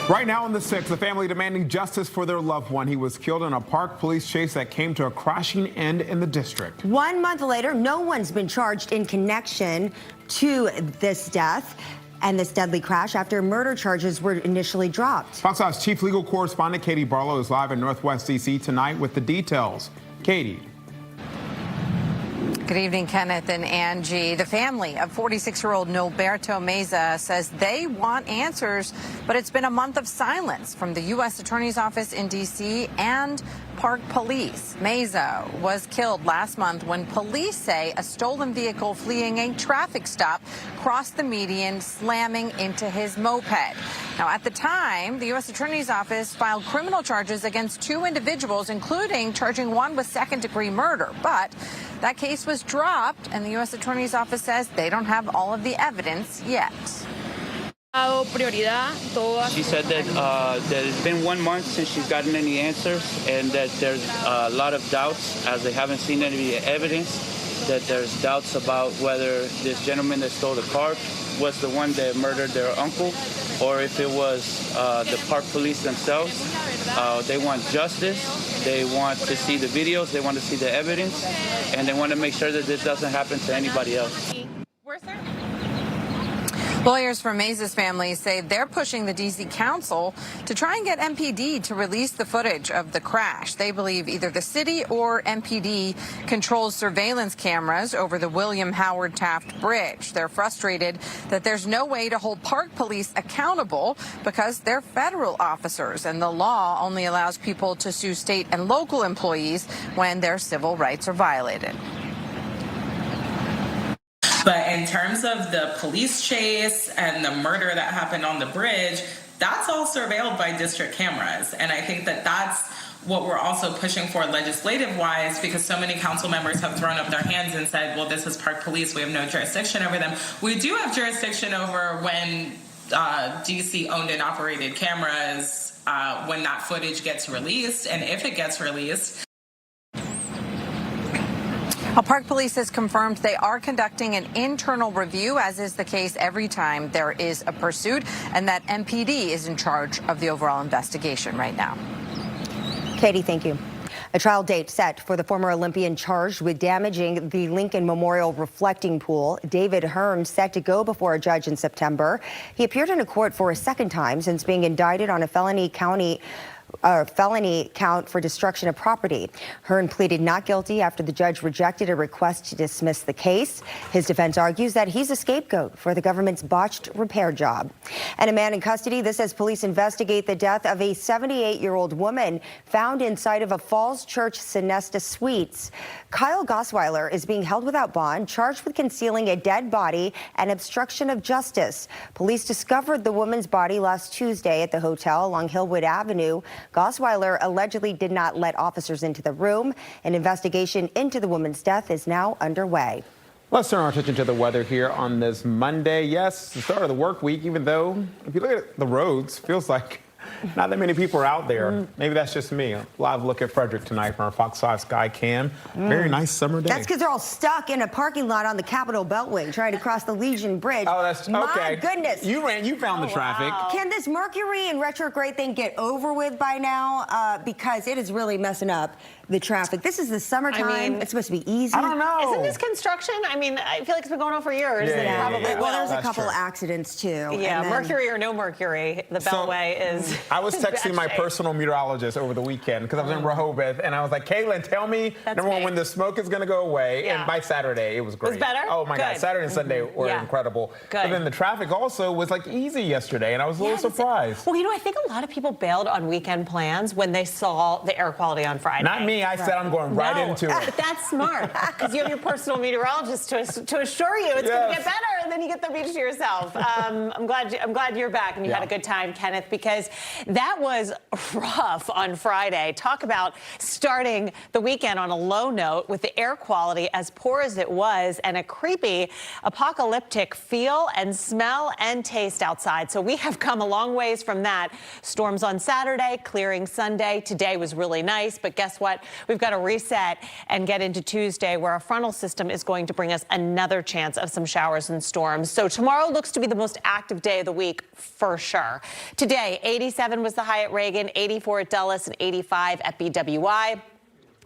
Right now in the 6th, the family demanding justice for their loved one. He was killed in a park police chase that came to a crashing end in the district. 1 month later, no one's been charged in connection to this death and this deadly crash after murder charges were initially dropped. Fox 5's chief legal correspondent Katie Barlow is live in Northwest D.C. tonight with the details. Katie. Good evening, Kenneth and Angie. The family of 46-year-old Noberto Mesa says they want answers, but it's been a month of silence from the U.S. Attorney's Office in D.C. and Park Police. Mesa was killed last month when police say a stolen vehicle fleeing a traffic stop crossed the median, slamming into his moped. Now, at the time, the U.S. Attorney's Office filed criminal charges against 2 individuals, including charging one with second-degree murder. But that case was dropped, and the U.S. Attorney's Office says they don't have all of the evidence yet. She said that it's been 1 month since she's gotten any answers, and that there's a lot of doubts as they haven't seen any evidence, that there's doubts about whether this gentleman that stole the car was the one that murdered their uncle, or if it was the park police themselves. They want justice. They want to see the videos. They want to see the evidence, and they want to make sure that this doesn't happen to anybody else. Lawyers for Mesa's family say they're pushing the D.C. Council to try and get MPD to release the footage of the crash. They believe either the city or MPD controls surveillance cameras over the William Howard Taft Bridge. They're frustrated that there's no way to hold park police accountable because they're federal officers, and the law only allows people to sue state and local employees when their civil rights are violated. But in terms of the police chase and the murder that happened on the bridge, that's all surveilled by district cameras. And I think that that's what we're also pushing for legislative-wise, because so many council members have thrown up their hands and said, well, this is park police. We have no jurisdiction over them. We do have jurisdiction over when D.C. owned and operated cameras, when that footage gets released, and if it gets released. Park Police has confirmed they are conducting an internal review, as is the case every time there is a pursuit, and that MPD is in charge of the overall investigation right now. Katie, thank you. A trial date set for the former Olympian charged with damaging the Lincoln Memorial reflecting pool. David Hearn set to go before a judge in September. He appeared in a court for a second time since being indicted on a felony count for destruction of property. Hearn pleaded not guilty after the judge rejected a request to dismiss the case. His defense argues that he's a scapegoat for the government's botched repair job. And a man in custody. This as police investigate the death of a 78-year-old woman found inside of a Falls Church Sonesta Suites. Kyle Gosweiler is being held without bond, charged with concealing a dead body and obstruction of justice. Police discovered the woman's body last Tuesday at the hotel along Hillwood Avenue. Gosweiler allegedly did not let officers into the room. An investigation into the woman's death is now underway. Let's turn our attention to the weather here on this Monday. Yes, the start of the work week, even though if you look at the roads, feels like not that many people are out there. Maybe that's just me. A live look at Frederick tonight from our Fox 5 Sky Cam. Very nice summer day. That's because they're all stuck in a parking lot on the Capitol Beltway trying to cross the Legion Bridge. Oh, that's okay. My goodness. You found the traffic. Wow. Can this Mercury and retrograde thing get over with by now? Because it is really messing up the traffic. This is the summertime. I mean, it's supposed to be easy. I don't know. Isn't this construction? I mean, I feel like it's been going on for years. Well, there's a couple accidents too. Yeah, Mercury or no Mercury, the Beltway is. I was texting my personal meteorologist over the weekend because I was in Rehoboth, and I was like, Caitlin, tell me, number one, when the smoke is going to go away. Yeah. And by Saturday, it was great. It was better? Oh, my God. Saturday and Sunday were incredible. Good. But then the traffic also was like easy yesterday, and I was a little surprised. Well, you know, I think a lot of people bailed on weekend plans when they saw the air quality on Friday. Not me. I said I'm going right into it. But that's smart because you have your personal meteorologist to assure you it's going to get better, and then you get the beach to yourself. I'm glad you're back and you had a good time, Kenneth, because that was rough on Friday. Talk about starting the weekend on a low note with the air quality as poor as it was and a creepy apocalyptic feel and smell and taste outside. So we have come a long ways from that. Storms on Saturday, clearing Sunday. Today was really nice, but guess what? We've got to reset and get into Tuesday, where a frontal system is going to bring us another chance of some showers and storms. thunderstorms. So tomorrow looks to be the most active day of the week for sure. Today, 87 was the high at Reagan, 84 at Dulles, and 85 at BWI.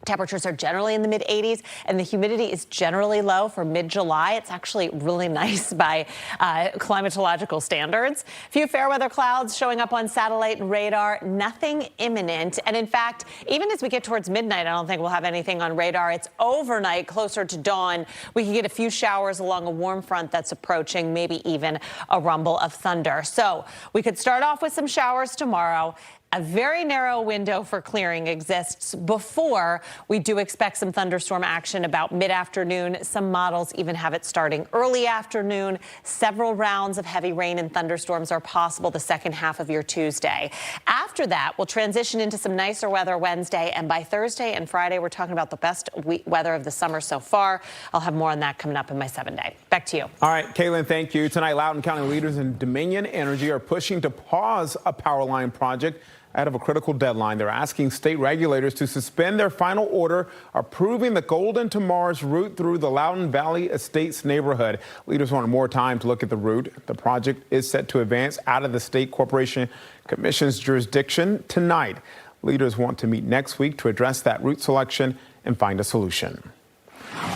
Temperatures are generally in the mid-80s, and the humidity is generally low for mid-July. It's actually really nice by climatological standards. A few fair weather clouds showing up on satellite and radar. Nothing imminent. And in fact, even as we get towards midnight, I don't think we'll have anything on radar. It's overnight, closer to dawn. We can get a few showers along a warm front that's approaching, maybe even a rumble of thunder. So we could start off with some showers tomorrow. A very narrow window for clearing exists before we do expect some thunderstorm action about mid-afternoon. Some models even have it starting early afternoon. Several rounds of heavy rain and thunderstorms are possible the second half of your Tuesday. After that, we'll transition into some nicer weather Wednesday, and by Thursday and Friday, we're talking about the best weather of the summer so far. I'll have more on that coming up in my 7-day. Back to you. All right, Caitlin, thank you. Tonight, Loudoun County leaders in Dominion Energy are pushing to pause a power line project ahead of a critical deadline. They're asking state regulators to suspend their final order approving the Golden to Mars route through the Loudoun Valley Estates neighborhood. Leaders want more time to look at the route. The project is set to advance out of the State Corporation Commission's jurisdiction tonight. Leaders want to meet next week to address that route selection and find a solution.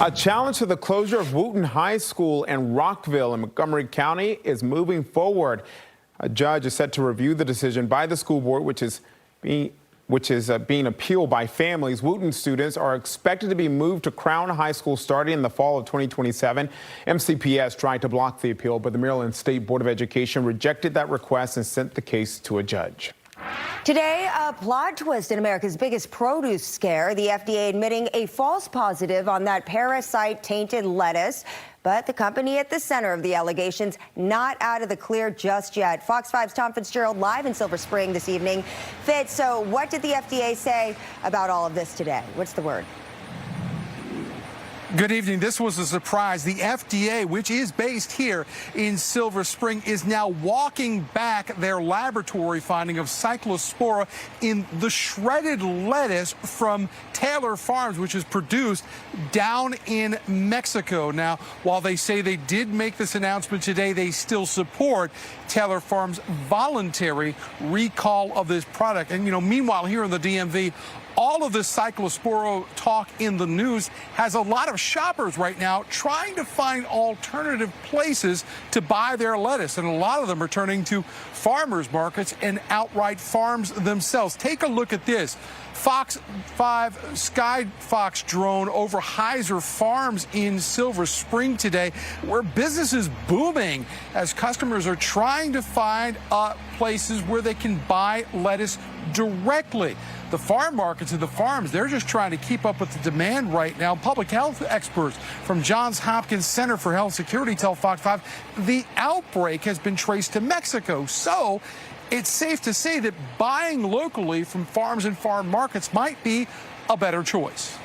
A challenge to the closure of Loudoun High School in Rockville in Montgomery County is moving forward. A judge is set to review the decision by the school board, which is being appealed by families. Loudoun students are expected to be moved to Crown High School starting in the fall of 2027. MCPS tried to block the appeal, but the Maryland State Board of Education rejected that request and sent the case to a judge. Today, a plot twist in America's biggest produce scare. The FDA admitting a false positive on that parasite-tainted lettuce. But the company at the center of the allegations not out of the clear just yet. Fox 5's Tom Fitzgerald live in Silver Spring this evening. Fitz, so what did the FDA say about all of this today? What's the word? Good evening. This was a surprise. The FDA, which is based here in Silver Spring, is now walking back their laboratory finding of cyclospora in the shredded lettuce from Taylor Farms, which is produced down in Mexico. Now, while they say they did make this announcement today, they still support Taylor Farms' voluntary recall of this product. And, meanwhile, here in the DMV, all of this cyclospora talk in the news has a lot of shoppers right now trying to find alternative places to buy their lettuce. And a lot of them are turning to farmers markets and outright farms themselves. Take a look at this. Fox 5 Skyfox drone over Heiser Farms in Silver Spring today, where business is booming as customers are trying to find places where they can buy lettuce directly. The farm markets and the farms, they're just trying to keep up with the demand right now. Public health experts from Johns Hopkins Center for Health Security tell Fox 5 the outbreak has been traced to Mexico. So it's safe to say that buying locally from farms and farm markets might be a better choice.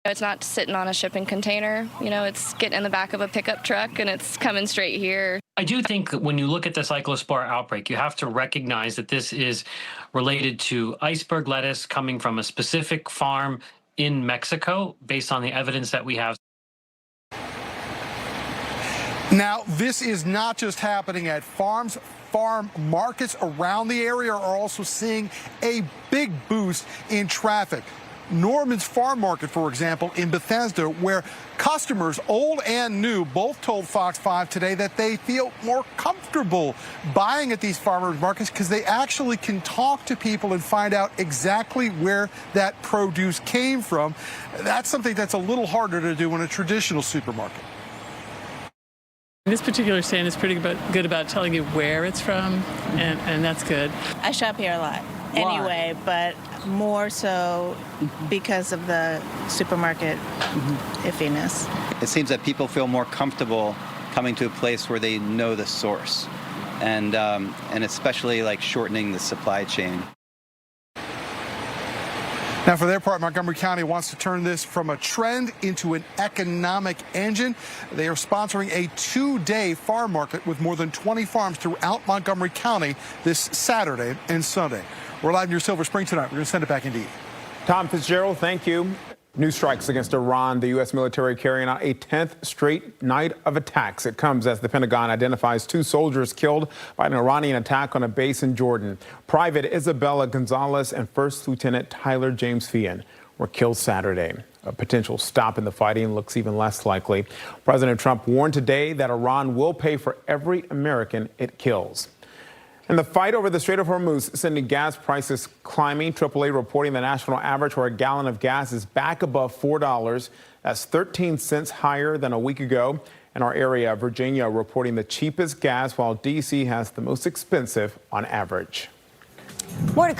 It's not sitting on a shipping container. It's getting in the back of a pickup truck and it's coming straight here. I do think that when you look at the cyclospora outbreak, you have to recognize that this is related to iceberg lettuce coming from a specific farm in Mexico based on the evidence that we have. Now, this is not just happening at farms. Farm markets around the area are also seeing a big boost in traffic. Norman's Farm Market, for example, in Bethesda, where customers, old and new, both told Fox 5 today that they feel more comfortable buying at these farmers markets because they actually can talk to people and find out exactly where that produce came from. That's something that's a little harder to do in a traditional supermarket. This particular stand is pretty good about telling you where it's from, and that's good. I shop here a lot anyway, but more so because of the supermarket iffiness. It seems that people feel more comfortable coming to a place where they know the source, and especially like shortening the supply chain. Now, for their part, Montgomery County wants to turn this from a trend into an economic engine. They are sponsoring a 2-day farm market with more than 20 farms throughout Montgomery County this Saturday and Sunday. We're live near Silver Spring tonight. We're going to send it back into you. Tom Fitzgerald, thank you. New strikes against Iran, the U.S. military carrying out a 10th straight night of attacks. It comes as the Pentagon identifies 2 soldiers killed by an Iranian attack on a base in Jordan. Private Isabella Gonzalez and First Lieutenant Tyler James Feehan were killed Saturday. A potential stop in the fighting looks even less likely. President Trump warned today that Iran will pay for every American it kills. And the fight over the Strait of Hormuz is sending gas prices climbing. AAA reporting the national average for a gallon of gas is back above $4. That's 13 cents higher than a week ago. In our area, Virginia reporting the cheapest gas, while D.C. has the most expensive on average. More to